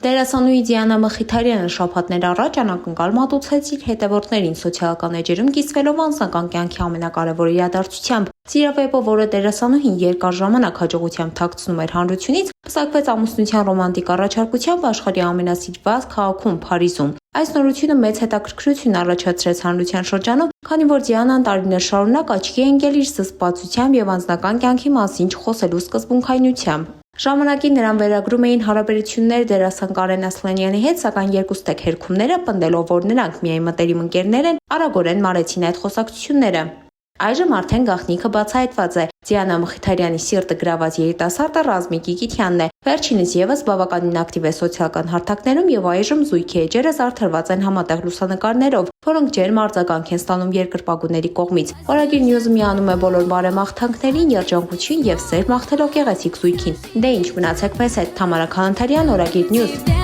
Դերասանուհի Դիանա Մխիթարյանը շաբաթներ առաջ անակնկալ մատուցեց իր հետևորդներին սոցիալական էջերում կիսվելով անձնական կյանքի ամենակարևոր իրադարձությամբ։ Սիրավեպը, որը դերասանուհին երկար ժամանակ հաջողությամբ թաքցնում էր հանրությունից, պսակվեց ամուսնության ռոմանտիկ առաջարկությամբ աշխարհի ամենասիրված քաղաքում՝ Փարիզում։ Այս նորությունը մեծ հետաքրքրություն առաջացրեց հանրության շրջանում, քանի որ Դիանան տարիներ շարունակ աչքի է ընկել իր զսպվածությամբ եւ անձնական կյանքի մասին չխոսելու սկզբունքայնությամբ։ Ժամանակին նրան վերագրում էին հարաբերություններ դերասան Կարեն Ասլանյանի հետ, սակայն երկուստեք հերքումները, պնդելով, որ նրանք միայն մտերիմ ընկերներ են, արագորեն մարեցին այդ խոսակցությունները։ Այժմ արդեն գաղտնիքը բացահայտված է։ Դիանա Մխիթարյանի սիրտը գրաված երիտասարդը Ռազմիկ Կիկիթյանն է։ Վերջինս եւս բավականին ակտիվ է սոցիալական հարթակներում եւ այժմ զույգի էջերը զարդարված են համատեղ լուսանկարներով, որոնք ջերմ արձագանք են ստանում երկրպագուների կողմից։ Օրագիր Նյուզը միանում է բոլոր բարեմաղթանքներին, երջանկություն եւ սեր մաղթելով գեղեցիկ զույգին։ Դե ինչ, մնացեք մեզ հետ։ Թամարա Քալանթարյան, Օրագիր Նյուզ։